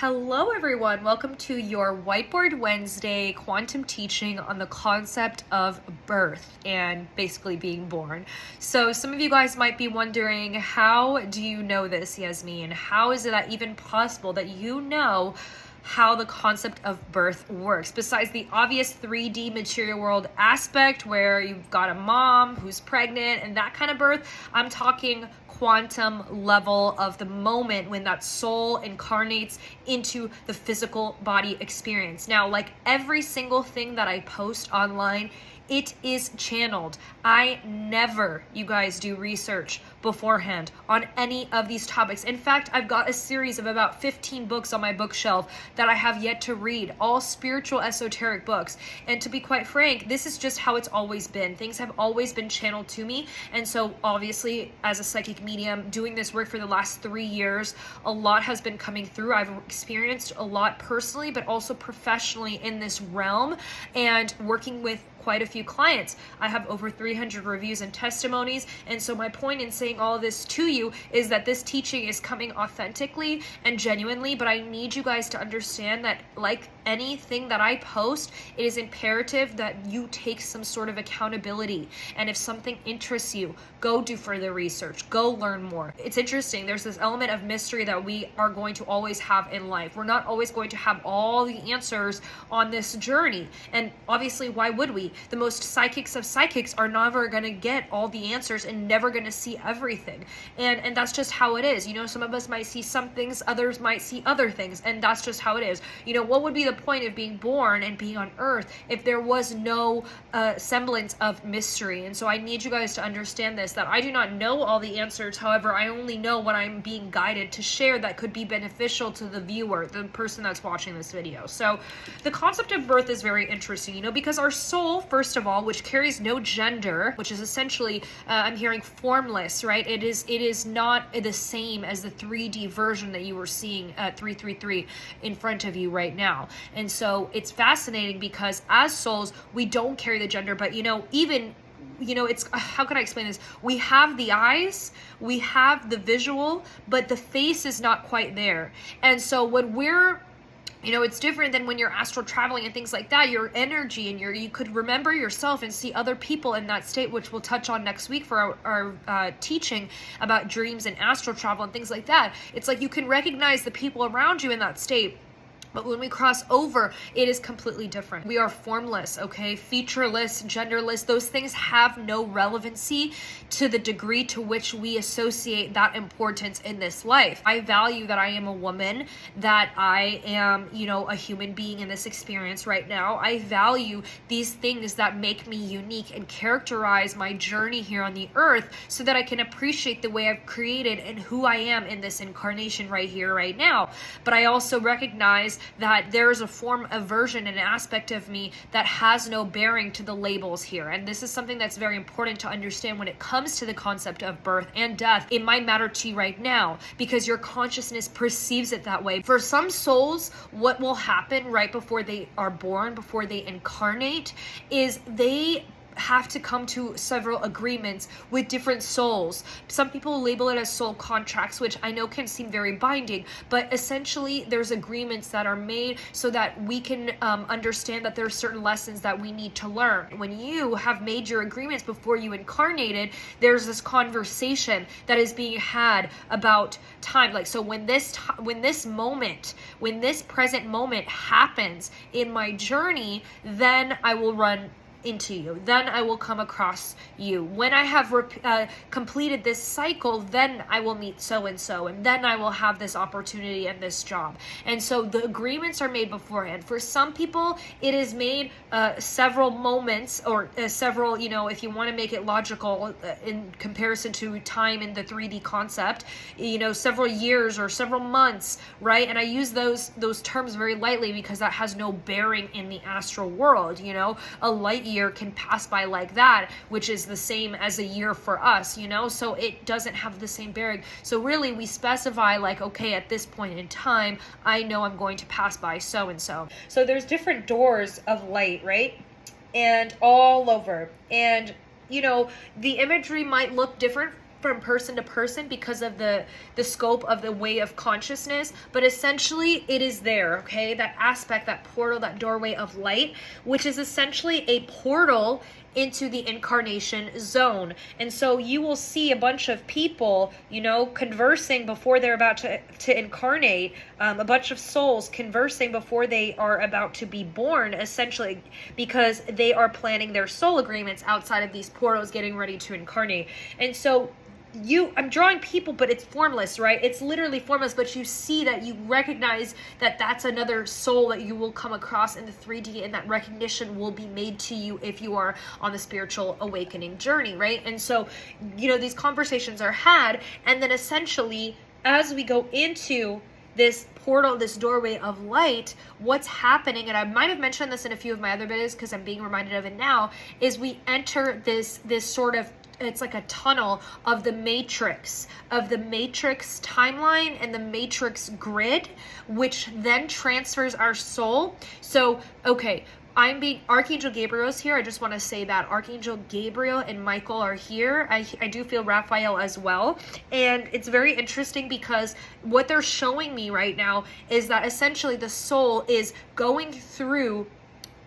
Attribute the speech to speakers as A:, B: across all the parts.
A: Hello everyone, welcome to your Whiteboard Wednesday quantum teaching on the concept of birth and basically being born. So some of you guys might be wondering, how do you know this, Yasmin? How is it that even possible that you know how the concept of birth works, besides the obvious 3D material world aspect where you've got a mom who's pregnant and that kind of birth? I'm talking quantum level of the moment when that soul incarnates into the physical body experience. Now, like every single thing that I post online, it is channeled. I never, you guys, do research beforehand on any of these topics. In fact, I've got a series of about 15 books on my bookshelf that I have yet to read, all spiritual, esoteric books. And to be quite frank, this is just how it's always been. Things have always been channeled to me. And so obviously, as a psychic medium, doing this work for the last 3 years, a lot has been coming through. I've experienced a lot personally, but also professionally in this realm and working with quite a few clients. I have over 300 reviews and testimonies. And so my point in saying all of this to you is that this teaching is coming authentically and genuinely, but I need you guys to understand that, like anything that I post, it is imperative that you take some sort of accountability. And if something interests you, go do further research, go learn more. It's interesting. There's this element of mystery that we are going to always have in life. We're not always going to have all the answers on this journey. And obviously, why would we? The most psychics of psychics are never going to get all the answers and never going to see everything. And that's just how it is. You know, some of us might see some things, others might see other things, and that's just how it is. You know, what would be the point of being born and being on earth if there was no semblance of mystery? And so I need you guys to understand this, that I do not know all the answers. However, I only know what I'm being guided to share that could be beneficial to the viewer, the person that's watching this video. So the concept of birth is very interesting, you know, because our soul, first of all, which carries no gender, which is essentially, I'm hearing formless, right? It is not the same as the 3D version that you were seeing at 333 in front of you right now. And so it's fascinating because as souls, we don't carry the gender, but it's, how can I explain this? We have the eyes, we have the visual, but the face is not quite there. And so when we're, it's different than when you're astral traveling and things like that. Your energy and you could remember yourself and see other people in that state, which we'll touch on next week for our teaching about dreams and astral travel and things like that. It's like you can recognize the people around you in that state. But when we cross over, it is completely different. We are formless, okay? Featureless, genderless. Those things have no relevancy to the degree to which we associate that importance in this life. I value that I am a woman, that I am, a human being in this experience right now. I value these things that make me unique and characterize my journey here on the earth so that I can appreciate the way I've created and who I am in this incarnation right here, right now. But I also recognize that there is a form, a version, an aspect of me that has no bearing to the labels here. And this is something that's very important to understand when it comes to the concept of birth and death. It might matter to you right now because your consciousness perceives it that way. For some souls, what will happen right before they are born, before they incarnate, is they have to come to several agreements with different souls. Some people label it as soul contracts, which I know can seem very binding, but essentially there's agreements that are made so that we can understand that there are certain lessons that we need to learn. When you have made your agreements before you incarnated, there's this conversation that is being had about time. Like, so when this present moment happens in my journey, then I will run into you, then I will come across you. When I have completed this cycle, then I will meet so-and-so, and then I will have this opportunity and this job. And so the agreements are made beforehand. For some people, it is made several moments or several, if you want to make it logical in comparison to time in the 3D concept, several years or several months, right? And I use those terms very lightly because that has no bearing in the astral world. A light year can pass by like that, which is the same as a year for us, so it doesn't have the same bearing. So really we specify like, okay, at this point in time, I know I'm going to pass by so-and-so. So there's different doors of light, right? And all over. And, the imagery might look different from person to person because of the scope of the way of consciousness, but essentially it is there, okay? That aspect, that portal, that doorway of light, which is essentially a portal into the incarnation zone. And so you will see a bunch of people, conversing before they're about to incarnate, a bunch of souls conversing before they are about to be born, essentially because they are planning their soul agreements outside of these portals, getting ready to incarnate. And so I'm drawing people, but it's formless, right? It's literally formless, but you see that, you recognize that that's another soul that you will come across in the 3D, and that recognition will be made to you if you are on the spiritual awakening journey, right? And so, these conversations are had, and then essentially, as we go into this portal, this doorway of light, what's happening, and I might have mentioned this in a few of my other videos because I'm being reminded of it now, is we enter this sort of, it's like a tunnel of the matrix timeline and the matrix grid, which then transfers our soul. So, okay, Archangel Gabriel's here. I just want to say that Archangel Gabriel and Michael are here. I do feel Raphael as well. And it's very interesting because what they're showing me right now is that essentially the soul is going through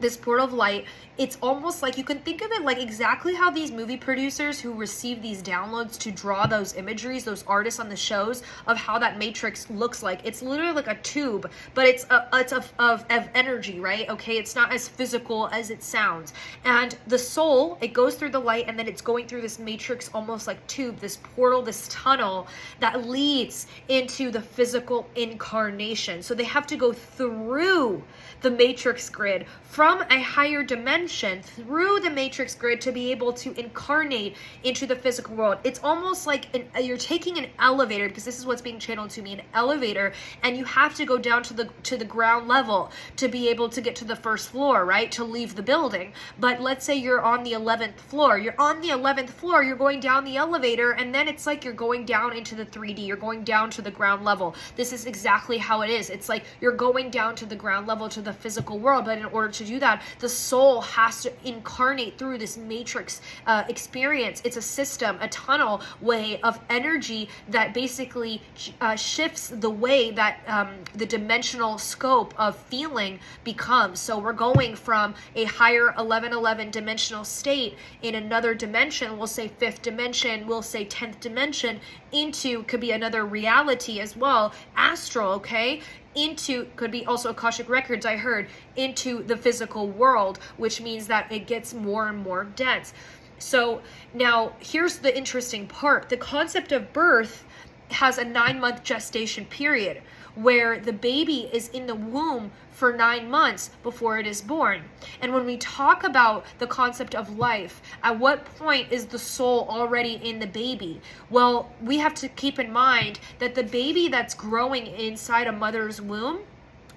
A: this portal of light. It's almost like, you can think of it like exactly how these movie producers who receive these downloads to draw those imageries, those artists on the shows, of how that matrix looks like. It's literally like a tube, but it's of energy, right? Okay, it's not as physical as it sounds. And the soul, it goes through the light, and then it's going through this matrix, almost like tube, this portal, this tunnel that leads into the physical incarnation. So they have to go through the matrix grid from a higher dimension, through the matrix grid, to be able to incarnate into the physical world. It's almost like you're taking an elevator, because this is what's being channeled to me, an elevator, and you have to go down to the ground level to be able to get to the first floor, right? To leave the building. But let's say you're on the 11th floor. You're on the 11th floor, you're going down the elevator, and then it's like you're going down into the 3D. You're going down to the ground level. This is exactly how it is. It's like you're going down to the ground level, to the physical world, but in order to do that, the soul has to incarnate through this matrix experience. It's a system, a tunnel way of energy that basically shifts the way that the dimensional scope of feeling becomes. So we're going from a higher 1111 dimensional state in another dimension, we'll say 5th dimension, we'll say 10th dimension, into, could be another reality as well, astral, okay? Into, could be also Akashic Records, I heard, into the physical world, which means that it gets more and more dense. So now here's the interesting part. The concept of birth has a 9-month gestation period, where the baby is in the womb for 9 months before it is born. And when we talk about the concept of life, at what point is the soul already in the baby? Well, we have to keep in mind that the baby that's growing inside a mother's womb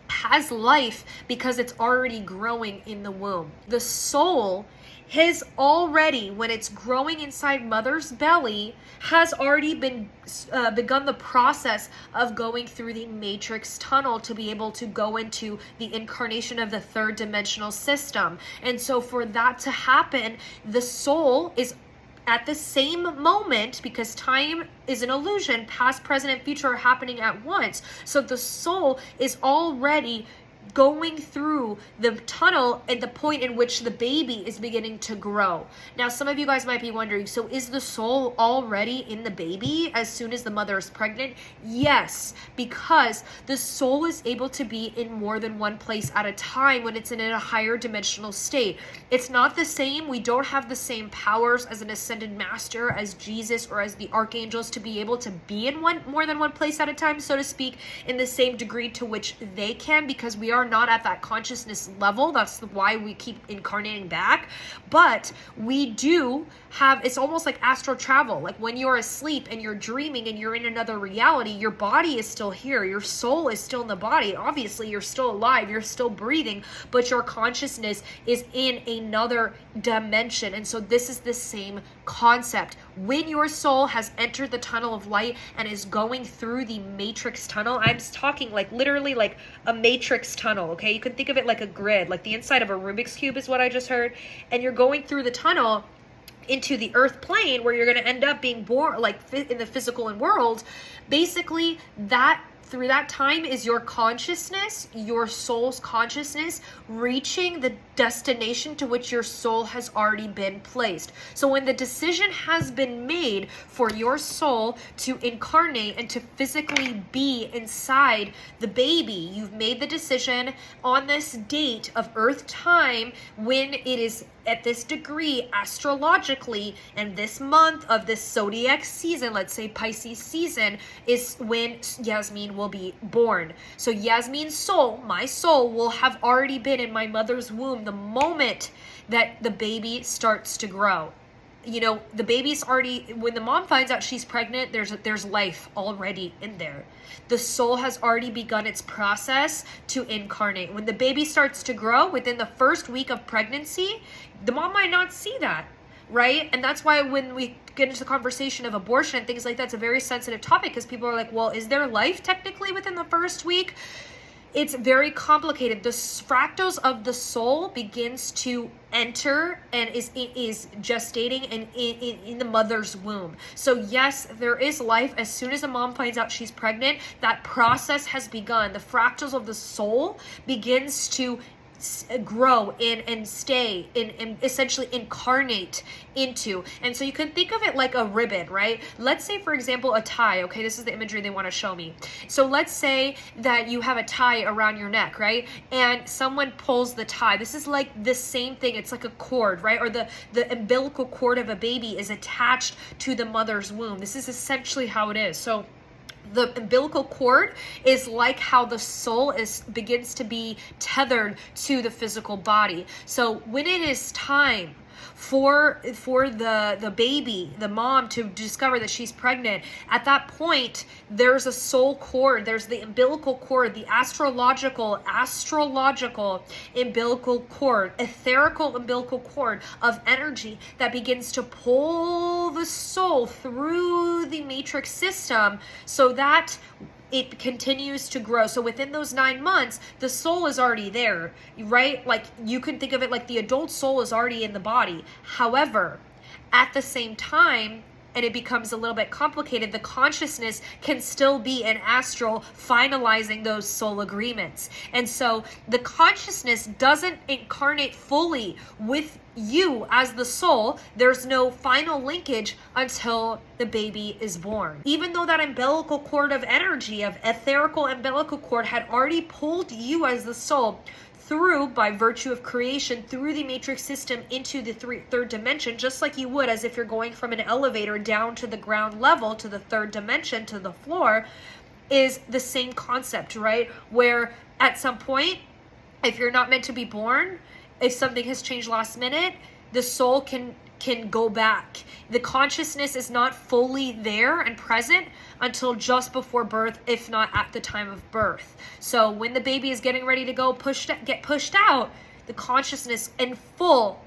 A: has life because it's already growing in the womb. The soul has already, when it's growing inside mother's belly, has already begun the process of going through the matrix tunnel to be able to go into the incarnation of the 3rd dimensional system. And so for that to happen, the soul is at the same moment, because time is an illusion, past, present, and future are happening at once. So the soul is already going through the tunnel at the point in which the baby is beginning to grow. Now, some of you guys might be wondering, so is the soul already in the baby as soon as the mother is pregnant? Yes, because the soul is able to be in more than one place at a time when it's in a higher dimensional state. It's not the same. We don't have the same powers as an ascended master, as Jesus, or as the archangels to be able to be in more than one place at a time, so to speak, in the same degree to which they can, because we are not at that consciousness level. That's why we keep incarnating back. But we do have, it's almost like astral travel. Like when you're asleep and you're dreaming and you're in another reality, your body is still here. Your soul is still in the body. Obviously, you're still alive. You're still breathing, but your consciousness is in another dimension. And so this is the same concept. When your soul has entered the tunnel of light and is going through the matrix tunnel, I'm talking like literally like a matrix tunnel, okay? You can think of it like a grid, like the inside of a Rubik's Cube is what I just heard. And you're going through the tunnel, into the earth plane where you're going to end up being born, like in the physical world, basically that through that time is your consciousness, your soul's consciousness, reaching the destination to which your soul has already been placed. So when the decision has been made for your soul to incarnate and to physically be inside the baby, you've made the decision on this date of earth time when it is at this degree astrologically, and this month of this zodiac season, let's say Pisces season, is when Yasmin will be born. So Yasmin's soul, my soul, will have already been in my mother's womb the moment that the baby starts to grow. You know, the baby's already, when the mom finds out she's pregnant, there's life already in there. The soul has already begun its process to incarnate. When the baby starts to grow within the first week of pregnancy, the mom might not see that, right? And that's why when we get into the conversation of abortion and things like that, it's a very sensitive topic because people are like, well, is there life technically within the first week? It's very complicated. The fractals of the soul begins to enter and is gestating and in the mother's womb. So yes, there is life. As soon as a mom finds out she's pregnant, that process has begun. The fractals of the soul begins to grow in and stay in and essentially incarnate into. And so you can think of it like a ribbon, right? Let's say, for example, a tie. Okay, this is the imagery they want to show me. So let's say that you have a tie around your neck, right? And someone pulls the tie. This is like the same thing. It's like a cord, right? Or the umbilical cord of a baby is attached to the mother's womb. This is essentially how it is. So the umbilical cord is like how the soul begins to be tethered to the physical body. So when it is time for the baby, the mom, to discover that she's pregnant, at that point there's a soul cord, there's the umbilical cord, the astrological umbilical cord, etherical umbilical cord of energy that begins to pull the soul through the matrix system so that it continues to grow. So within those 9 months, the soul is already there, right? Like you can think of it like the adult soul is already in the body. However, at the same time, and it becomes a little bit complicated, the consciousness can still be an astral finalizing those soul agreements. And so the consciousness doesn't incarnate fully with you as the soul. There's no final linkage until the baby is born. Even though that umbilical cord of energy, of etherical umbilical cord, had already pulled you as the soul through, by virtue of creation, through the matrix system into the third dimension, just like you would as if you're going from an elevator down to the ground level, to the third dimension, to the floor, is the same concept, right? Where at some point, if you're not meant to be born, if something has changed last minute, the soul can go back. The consciousness is not fully there and present until just before birth, if not at the time of birth. So when the baby is getting ready to get pushed out, the consciousness in full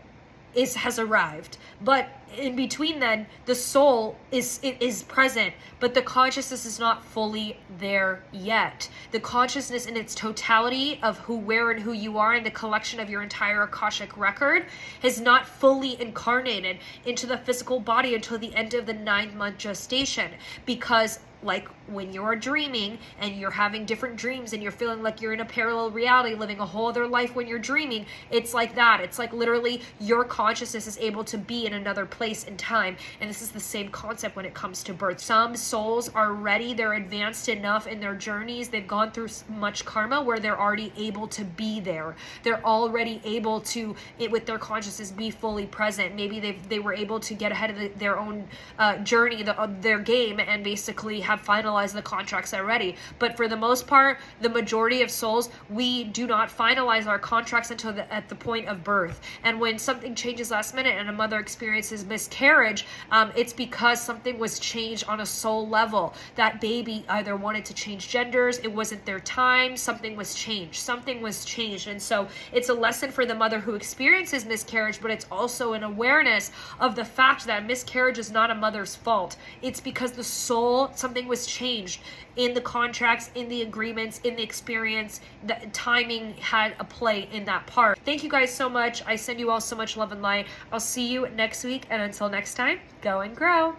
A: has arrived. But in between then, the soul is present, but the consciousness is not fully there yet. The consciousness in its totality of who, where, and who you are, and the collection of your entire Akashic record has not fully incarnated into the physical body until the end of the 9-month gestation. Because like when you're dreaming and you're having different dreams and you're feeling like you're in a parallel reality, living a whole other life when you're dreaming, it's like that. It's like literally your consciousness is able to be in another place in time. And this is the same concept when it comes to birth. Some souls are ready, they're advanced enough in their journeys, they've gone through much karma where they're already able to be there. They're already able to, with their consciousness, be fully present. Maybe they were able to get ahead of their own journey, their game, and basically have finalized the contracts already. But for the most part, the majority of souls, we do not finalize our contracts until at the point of birth. And when something changes last minute and a mother experiences miscarriage, it's because something was changed on a soul level. That baby either wanted to change genders, it wasn't their time, something was changed. And so it's a lesson for the mother who experiences miscarriage, but it's also an awareness of the fact that miscarriage is not a mother's fault. It's because the soul, something something was changed in the contracts, in the agreements, in the experience. The timing had a play in that part. Thank you guys so much. I send you all so much love and light. I'll see you next week, and until next time, go and grow.